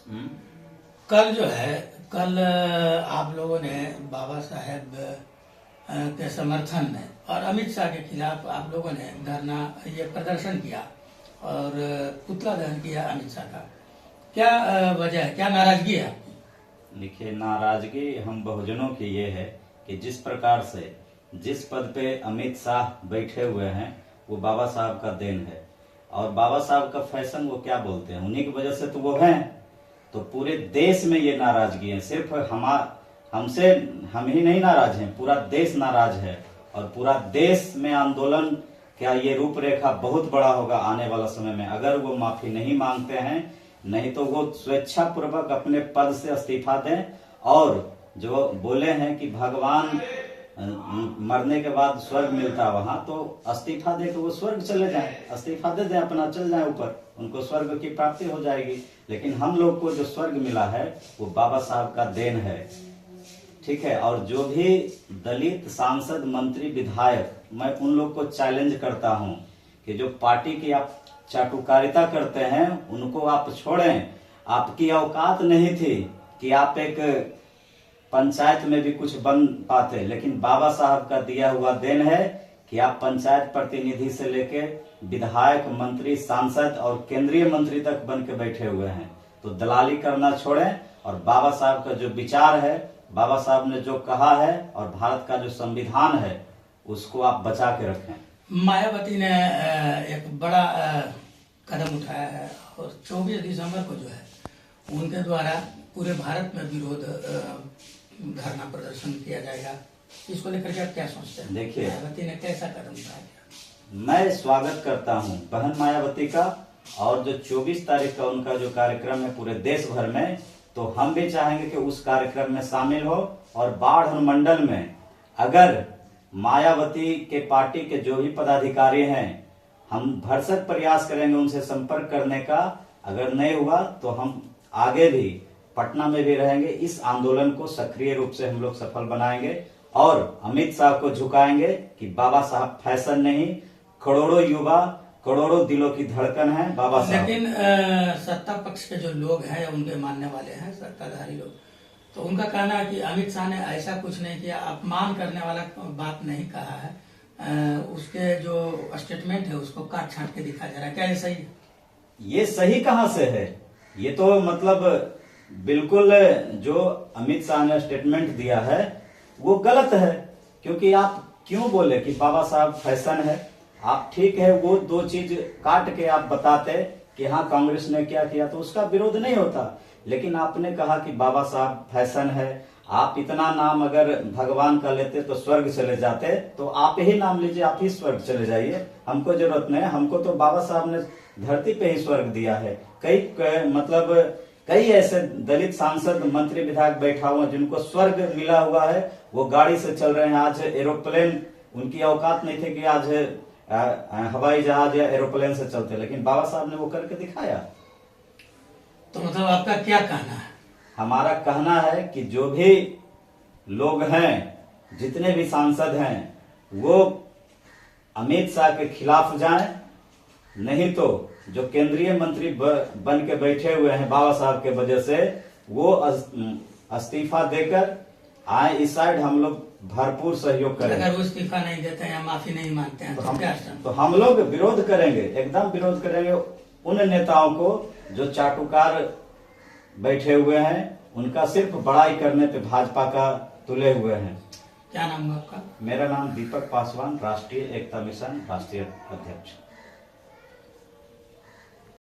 हम्म। कल जो है कल आप लोगों ने बाबा साहेब के समर्थन में और अमित शाह के खिलाफ आप लोगों ने धरना ये प्रदर्शन किया और पुतला दहन किया अमित शाह का। क्या वजह है, क्या नाराजगी है आपकी? देखिए, नाराजगी हम बहुजनों की ये है कि जिस प्रकार से जिस पद पे अमित शाह बैठे हुए हैं वो बाबा साहब का देन है। और बाबा साहब का फैशन वो क्या बोलते हैं, उन्हीं की वजह से तो वो हैं। तो पूरे देश में ये नाराजगी है। सिर्फ हमसे हम ही नहीं नाराज हैं, पूरा देश नाराज है। और पूरा देश में आंदोलन क्या ये रूपरेखा बहुत बड़ा होगा आने वाला समय में, अगर वो माफी नहीं मांगते हैं। नहीं तो वो स्वेच्छा पूर्वक अपने पद से इस्तीफा दें। और जो बोले हैं कि भगवान मरने के बाद स्वर्ग मिलता वहां, तो इस्तीफा दे के वो स्वर्ग चले जाएं, इस्तीफा दे दें, अपना चल जाएं ऊपर, उनको स्वर्ग की प्राप्ति हो जाएगी। लेकिन हम लोग को जो स्वर्ग मिला है वो बाबा साहब का देन है, ठीक है। और जो भी दलित सांसद, मंत्री, विधायक, मैं उन लोग को चैलेंज करता हूं कि जो पार्टी की आप चाटुकारिता करते हैं उनको आप छोड़ें। आपकी औकात नहीं थी कि आप एक पंचायत में भी कुछ बन पाते, लेकिन बाबा साहब का दिया हुआ देन है कि आप पंचायत प्रतिनिधि से लेके विधायक, मंत्री, सांसद और केंद्रीय मंत्री तक बन के बैठे हुए हैं। तो दलाली करना छोड़ें और बाबा साहब का जो विचार है, बाबा साहब ने जो कहा है और भारत का जो संविधान है उसको आप बचा के रखें। मायावती ने एक बड़ा कदम उठाया है और 24 दिसंबर को जो है उनके द्वारा पूरे भारत में विरोध धरना प्रदर्शन किया जाएगा। इसको लेकर के आप क्या सोचते हैं? देखिए, मायावती ने कैसा कदम उठाया? मैं स्वागत करता हूं बहन मायावती का। और जो 24 तारीख का उनका जो कार्यक्रम है पूरे देश भर में, तो हम भी चाहेंगे कि उस कार्यक्रम में शामिल हो। और बाढ़ मंडल में अगर मायावती के पार्टी के जो भी पदाधिकारी हैं, हम भरसक प्रयास करेंगे उनसे संपर्क करने का। अगर नहीं हुआ तो हम आगे भी पटना में भी रहेंगे। इस आंदोलन को सक्रिय रूप से हम लोग सफल बनाएंगे और अमित शाह को झुकाएंगे कि बाबा साहब फैशन नहीं, करोड़ों युवा, करोड़ों दिलों की धड़कन है बाबा साहब। लेकिन सत्ता पक्ष के जो लोग हैं, उनके मानने वाले हैं, सत्ताधारी लोग, तो उनका कहना है कि अमित शाह ने ऐसा कुछ नहीं किया, अपमान करने वाला बात नहीं कहा है। उसके जो स्टेटमेंट है उसको काट छांट के दिखा जा रहा है। क्या ये सही है? ये सही कहां से है? ये तो मतलब बिल्कुल जो अमित शाह ने स्टेटमेंट दिया है वो गलत है। क्योंकि आप क्यों बोले कि बाबा साहब फैशन है? आप ठीक है वो दो चीज काट के आप बताते कि हाँ कांग्रेस ने क्या किया तो उसका विरोध नहीं होता। लेकिन आपने कहा कि बाबा साहब फैशन है। आप इतना नाम अगर भगवान का लेते तो स्वर्ग चले जाते, तो आप ही नाम लीजिए, आप ही स्वर्ग चले जाइए, हमको जरूरत नहीं। हमको तो बाबा साहब ने धरती पे ही स्वर्ग दिया है। कई ऐसे दलित सांसद, मंत्री, विधायक बैठा हुआ जिनको स्वर्ग मिला हुआ है, वो गाड़ी से चल रहे हैं। आज एरोप्लेन, उनकी औकात नहीं थी कि आज हवाई जहाज या एरोप्लेन से चलते, लेकिन बाबा साहब ने वो करके दिखाया। तो मतलब आपका क्या कहना है? हमारा कहना है कि जो भी लोग हैं, जितने भी सांसद हैं, वो अमित शाह के खिलाफ जाएं। नहीं तो जो केंद्रीय मंत्री बन के बैठे हुए हैं बाबा साहब के वजह से, वो इस्तीफा देकर आए इस साइड। हम लोग भरपूर सहयोग करेंगे। अगर वो इस्तीफा नहीं देते हैं या माफी नहीं मांगते हैं तो हम लोग विरोध करेंगे, एकदम विरोध करेंगे उन नेताओं को जो चाटुकार बैठे हुए हैं। उनका सिर्फ बड़ाई करने पे भाजपा का तुले हुए हैं। क्या नाम है आपका? मेरा नाम दीपक पासवान, राष्ट्रीय एकता मिशन राष्ट्रीय अध्यक्ष।